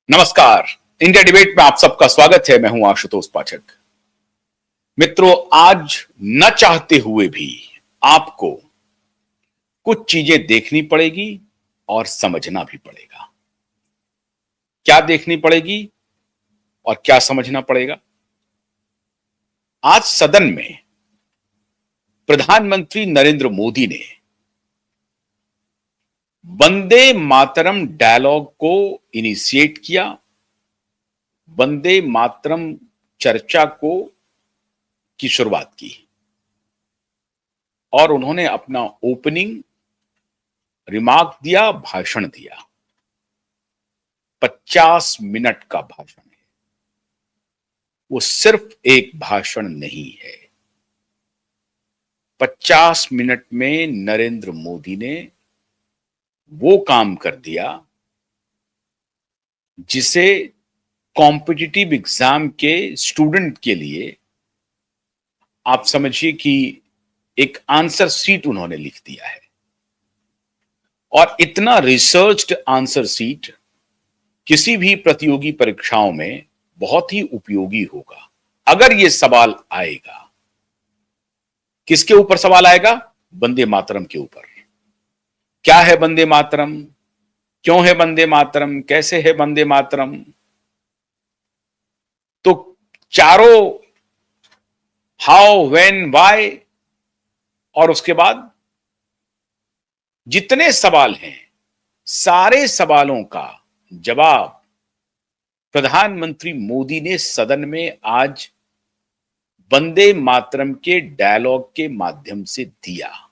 नमस्कार। India debate में आप सबका स्वागत है। मैं हूं आशुतोष पाठक। मित्रों, आज न चाहते हुए भी आपको कुछ चीजें देखनी पड़ेगी और समझना भी पड़ेगा। क्या देखनी पड़ेगी और क्या समझना पड़ेगा? आज सदन में प्रधानमंत्री नरेंद्र मोदी ने वंदे मातरम डायलॉग को इनिशिएट किया। वंदे मातरम चर्चा की शुरुआत की और उन्होंने अपना ओपनिंग रिमार्क दिया, भाषण दिया। 50 मिनट का भाषण है। वो सिर्फ एक भाषण नहीं है। 50 मिनट में नरेंद्र मोदी ने वो काम कर दिया जिसे कॉम्पिटिटिव एग्जाम के स्टूडेंट के लिए आप समझिए कि एक आंसर शीट उन्होंने लिख दिया है। और इतना रिसर्च्ड आंसर शीट किसी भी प्रतियोगी परीक्षाओं में बहुत ही उपयोगी होगा। अगर यह सवाल आएगा, किसके ऊपर सवाल आएगा? वंदे मातरम के ऊपर। क्या है वंदे मातरम? क्यों है वंदे मातरम? कैसे है वंदे मातरम? तो चारों हाउ, व्हेन, व्हाई और उसके बाद जितने सवाल हैं, सारे सवालों का जवाब प्रधानमंत्री मोदी ने सदन में आज वंदे मातरम के डायलॉग के माध्यम से दिया।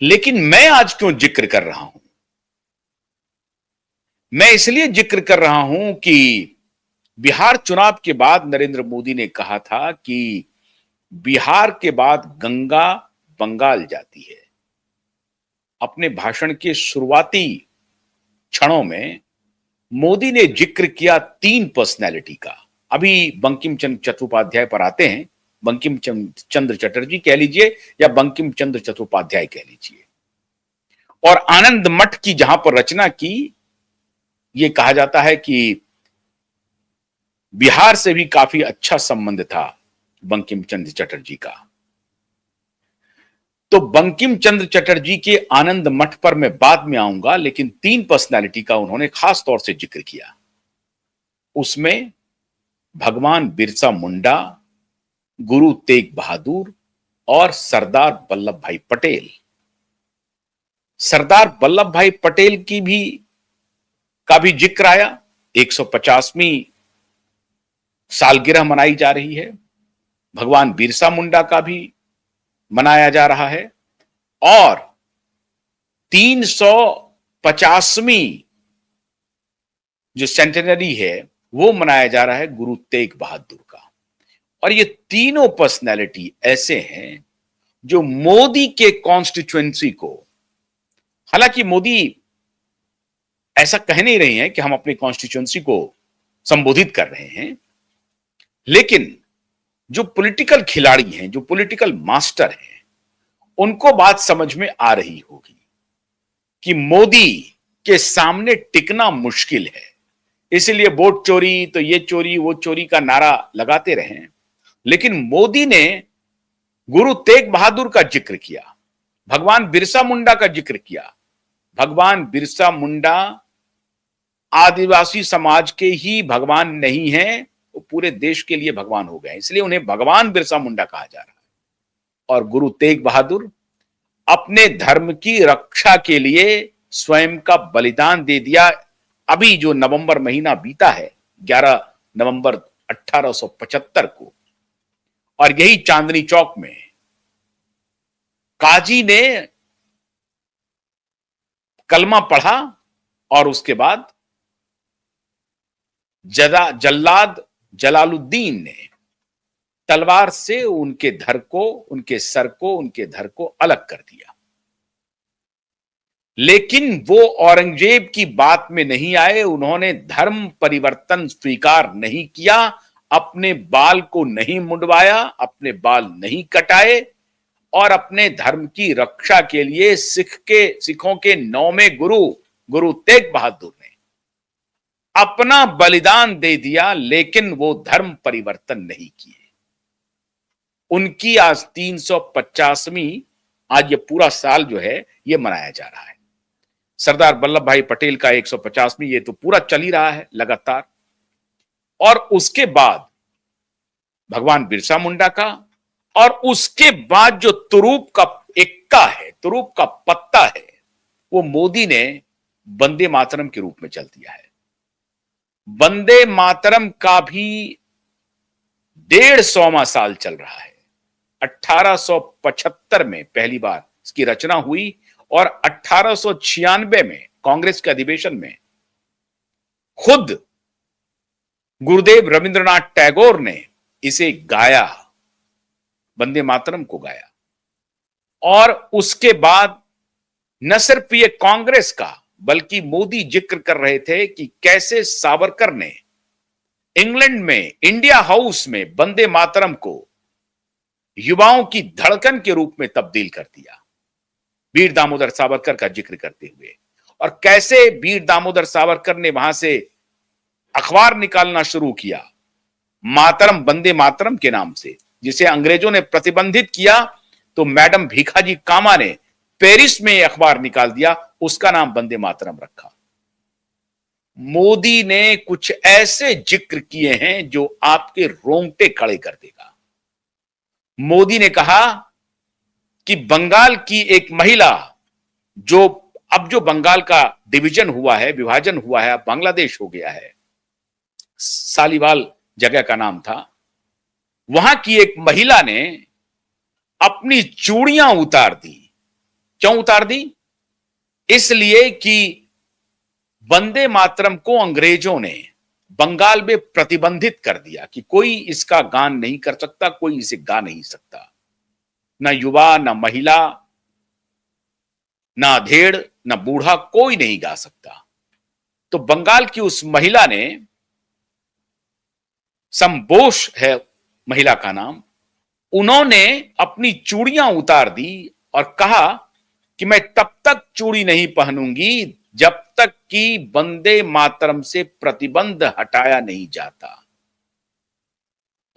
लेकिन मैं आज क्यों जिक्र कर रहा हूं? मैं इसलिए जिक्र कर रहा हूं कि बिहार चुनाव के बाद नरेंद्र मोदी ने कहा था कि बिहार के बाद गंगा बंगाल जाती है। अपने भाषण के शुरुआती क्षणों में मोदी ने जिक्र किया 3 पर्सनैलिटी का। अभी बंकिम चंद्र चट्टोपाध्याय पर आते हैं। बंकिम चंद्र चटर्जी कह लीजिए या बंकिम चंद्र चट्टोपाध्याय कह लीजिए। और आनंद मठ की जहां पर रचना की, यह कहा जाता है कि बिहार से भी काफी अच्छा संबंध था बंकिम चंद्र चटर्जी का। तो बंकिम चंद्र चटर्जी के आनंद मठ पर मैं बाद में आऊंगा, लेकिन 3 पर्सनैलिटी का उन्होंने खास तौर से जिक्र किया। उसमें भगवान बिरसा मुंडा, गुरु तेग बहादुर और सरदार वल्लभ भाई पटेल। सरदार वल्लभ भाई पटेल का भी जिक्र आया। 150वीं सालगिरह मनाई जा रही है। भगवान बिरसा मुंडा का भी मनाया जा रहा है और 350वीं जो सेंटेनरी है वो मनाया जा रहा है गुरु तेग बहादुर का। और ये तीनों पर्सनैलिटी ऐसे हैं जो मोदी के कॉन्स्टिट्यूएंसी को, हालांकि मोदी ऐसा कह नहीं रहे हैं कि हम अपनी कॉन्स्टिट्यूएंसी को संबोधित कर रहे हैं, लेकिन जो पॉलिटिकल खिलाड़ी हैं, जो पॉलिटिकल मास्टर हैं, उनको बात समझ में आ रही होगी कि मोदी के सामने टिकना मुश्किल है। इसलिए वोट चोरी, तो ये चोरी वो चोरी का नारा लगाते रहे। लेकिन मोदी ने गुरु तेग बहादुर का जिक्र किया, भगवान बिरसा मुंडा का जिक्र किया। भगवान बिरसा मुंडा आदिवासी समाज के ही भगवान नहीं हैं, वो पूरे देश के लिए भगवान हो गए, इसलिए उन्हें भगवान बिरसा मुंडा कहा जा रहा है। और गुरु तेग बहादुर अपने धर्म की रक्षा के लिए स्वयं का बलिदान दे दिया। अभी जो नवंबर महीना बीता है, 11 नवंबर 1875 को, और यही चांदनी चौक में काजी ने कलमा पढ़ा और उसके बाद जल्लाद जलालुद्दीन ने तलवार से उनके धड़ को, उनके सर को, उनके धड़ को अलग कर दिया। लेकिन वो औरंगजेब की बात में नहीं आए। उन्होंने धर्म परिवर्तन स्वीकार नहीं किया, अपने बाल को नहीं मुंडवाया, अपने बाल नहीं कटाए और अपने धर्म की रक्षा के लिए सिखों के 9वें गुरु तेग बहादुर ने अपना बलिदान दे दिया, लेकिन वो धर्म परिवर्तन नहीं किए। उनकी आज 350वीं, आज ये पूरा साल जो है ये मनाया जा रहा है। सरदार वल्लभ भाई पटेल का 150वीं, ये तो पूरा चल ही रहा है लगातार। और उसके बाद भगवान बिरसा मुंडा का, और उसके बाद जो तुरूप का इक्का है, तुरूप का पत्ता है, वो मोदी ने वंदे मातरम के रूप में चल दिया है। वंदे मातरम का भी 150वां साल चल रहा है। 1875 में पहली बार इसकी रचना हुई और 1896 में कांग्रेस के अधिवेशन में खुद गुरुदेव रविंद्रनाथ टैगोर ने इसे गाया, वंदे मातरम को गाया। और उसके बाद न सिर्फ ये कांग्रेस का, बल्कि मोदी जिक्र कर रहे थे कि कैसे सावरकर ने इंग्लैंड में इंडिया हाउस में वंदे मातरम को युवाओं की धड़कन के रूप में तब्दील कर दिया, वीर दामोदर सावरकर का जिक्र करते हुए। और कैसे वीर दामोदर सावरकर ने वहां से अखबार निकालना शुरू किया मातरम, वंदे मातरम के नाम से, जिसे अंग्रेजों ने प्रतिबंधित किया, तो मैडम भीखाजी कामा ने पेरिस में यह अखबार निकाल दिया, उसका नाम वंदे मातरम रखा। मोदी ने कुछ ऐसे जिक्र किए हैं जो आपके रोंगटे खड़े कर देगा। मोदी ने कहा कि बंगाल की एक महिला, जो अब जो बंगाल का डिवीजन हुआ है, विभाजन हुआ है, अब बांग्लादेश हो गया है, सालीवाल जगह का नाम था, वहां की एक महिला ने अपनी चूड़ियां उतार दी। क्यों उतार दी? इसलिए कि वंदे मातरम को अंग्रेजों ने बंगाल में प्रतिबंधित कर दिया कि कोई इसका गान नहीं कर सकता, कोई इसे गा नहीं सकता, ना युवा, ना महिला, ना अधेड़, ना बूढ़ा, कोई नहीं गा सकता। तो बंगाल की उस महिला ने, संबोश है महिला का नाम, उन्होंने अपनी चूड़ियां उतार दी और कहा कि मैं तब तक चूड़ी नहीं पहनूंगी जब तक कि वंदे मातरम से प्रतिबंध हटाया नहीं जाता।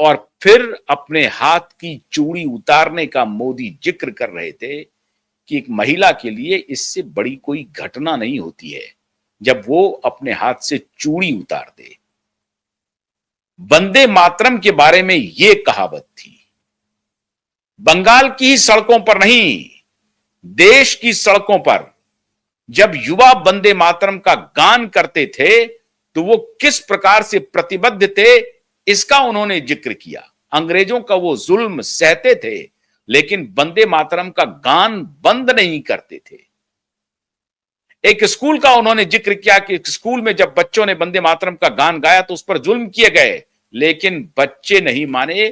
और फिर अपने हाथ की चूड़ी उतारने का मोदी जिक्र कर रहे थे कि एक महिला के लिए इससे बड़ी कोई घटना नहीं होती है जब वो अपने हाथ से चूड़ी उतार दे। वंदे मातरम के बारे में यह कहावत थी। बंगाल की ही सड़कों पर नहीं, देश की सड़कों पर जब युवा वंदे मातरम का गान करते थे तो वो किस प्रकार से प्रतिबद्ध थे, इसका उन्होंने जिक्र किया। अंग्रेजों का वो जुल्म सहते थे, लेकिन वंदे मातरम का गान बंद नहीं करते थे। एक स्कूल का उन्होंने जिक्र किया कि स्कूल में जब बच्चों ने वंदे मातरम का गान गाया तो उस पर जुल्म किए गए, लेकिन बच्चे नहीं माने,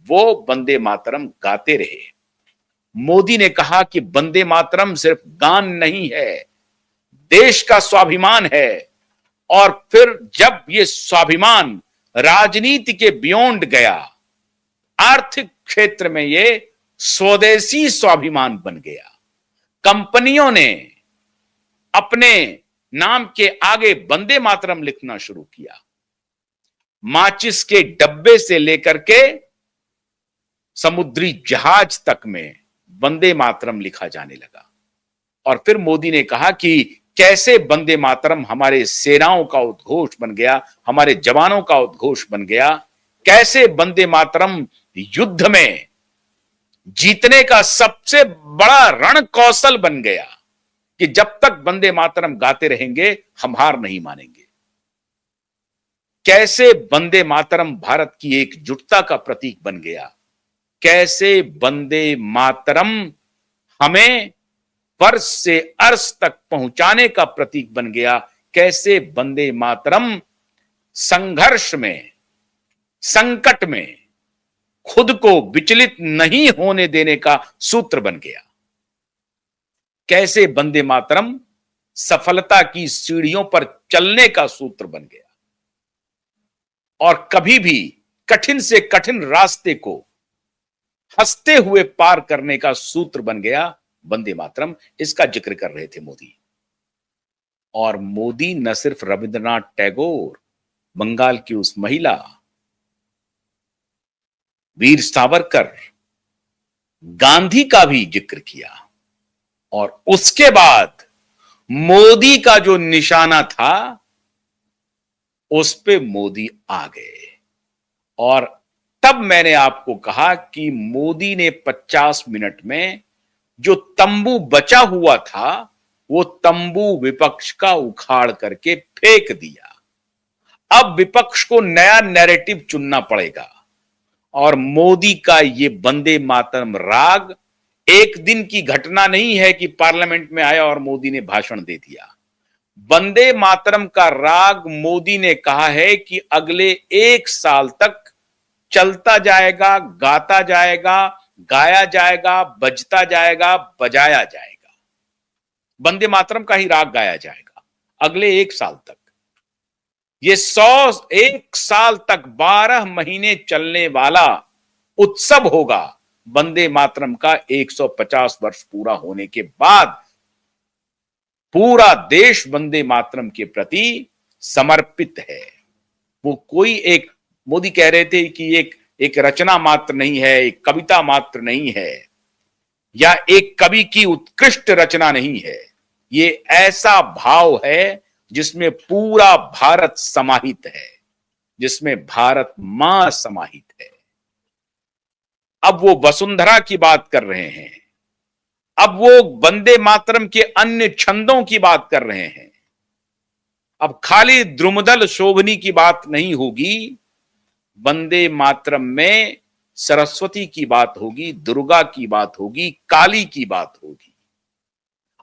वो वंदे मातरम गाते रहे। मोदी ने कहा कि वंदे मातरम सिर्फ गान नहीं है, देश का स्वाभिमान है। और फिर जब ये स्वाभिमान राजनीति के बियॉन्ड गया, आर्थिक क्षेत्र में ये स्वदेशी स्वाभिमान बन गया। कंपनियों ने अपने नाम के आगे वंदे मातरम लिखना शुरू किया। माचिस के डब्बे से लेकर के समुद्री जहाज तक में वंदे मातरम लिखा जाने लगा। और फिर मोदी ने कहा कि कैसे वंदे मातरम हमारे सेनाओं का उद्घोष बन गया, हमारे जवानों का उद्घोष बन गया, कैसे वंदे मातरम युद्ध में जीतने का सबसे बड़ा रण कौशल बन गया कि जब तक वंदे मातरम गाते रहेंगे हम हार नहीं मानेंगे। कैसे वंदे मातरम भारत की एकजुटता का प्रतीक बन गया, कैसे वंदे मातरम हमें फर्श से अर्श तक पहुंचाने का प्रतीक बन गया, कैसे वंदे मातरम संघर्ष में, संकट में खुद को विचलित नहीं होने देने का सूत्र बन गया, कैसे वंदे मातरम सफलता की सीढ़ियों पर चलने का सूत्र बन गया और कभी भी कठिन से कठिन रास्ते को हंसते हुए पार करने का सूत्र बन गया वंदे मातरम। इसका जिक्र कर रहे थे मोदी। और मोदी न सिर्फ रविंद्रनाथ टैगोर, बंगाल की उस महिला, वीर सावरकर, गांधी का भी जिक्र किया। और उसके बाद मोदी का जो निशाना था उस पे मोदी आ गए। और तब मैंने आपको कहा कि मोदी ने 50 मिनट में जो तंबू बचा हुआ था वो तंबू विपक्ष का उखाड़ करके फेंक दिया। अब विपक्ष को नया नैरेटिव चुनना पड़ेगा। और मोदी का ये वंदे मातरम राग एक दिन की घटना नहीं है कि पार्लियामेंट में आया और मोदी ने भाषण दे दिया। वंदे मातरम का राग मोदी ने कहा है कि अगले 1 साल तक चलता जाएगा, गाता जाएगा, गाया जाएगा, बजता जाएगा, बजाया जाएगा। वंदे मातरम का ही राग गाया जाएगा अगले 1 साल तक। ये 1 साल तक 12 महीने चलने वाला उत्सव होगा वंदे मातरम का। 150 वर्ष पूरा होने के बाद पूरा देश वंदे मातरम के प्रति समर्पित है। वो कोई एक, मोदी कह रहे थे कि एक रचना मात्र नहीं है, एक कविता मात्र नहीं है, या एक कवि की उत्कृष्ट रचना नहीं है। ये ऐसा भाव है जिसमें पूरा भारत समाहित है, जिसमें भारत मां समाहित है। अब वो वसुंधरा की बात कर रहे हैं, अब वो वंदे मातरम के अन्य छंदों की बात कर रहे हैं। अब खाली द्रुमदल शोभनी की बात नहीं होगी, वंदे मातरम में सरस्वती की बात होगी, दुर्गा की बात होगी, काली की बात होगी।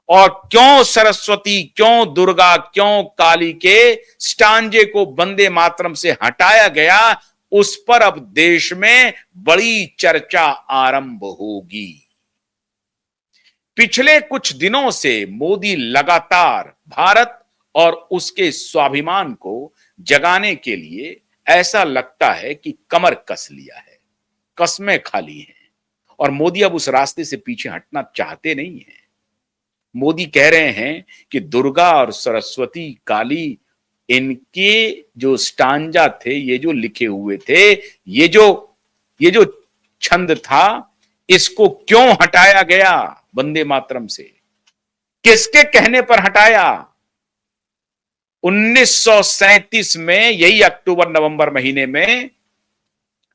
और क्यों सरस्वती, क्यों दुर्गा, क्यों काली के स्टांजे को वंदे मातरम से हटाया गया, उस पर अब देश में बड़ी चर्चा आरंभ होगी। पिछले कुछ दिनों से मोदी लगातार भारत और उसके स्वाभिमान को जगाने के लिए ऐसा लगता है कि कमर कस लिया है, कस्में खा ली हैं। और मोदी अब उस रास्ते से पीछे हटना चाहते नहीं हैं। मोदी कह रहे हैं कि दुर्गा और सरस्वती, काली, इनके जो स्टांजा थे, ये जो लिखे हुए थे, ये जो छंद था, इसको क्यों हटाया गया वंदे मातरम से, किसके कहने पर हटाया। 1937 में यही अक्टूबर नवंबर महीने में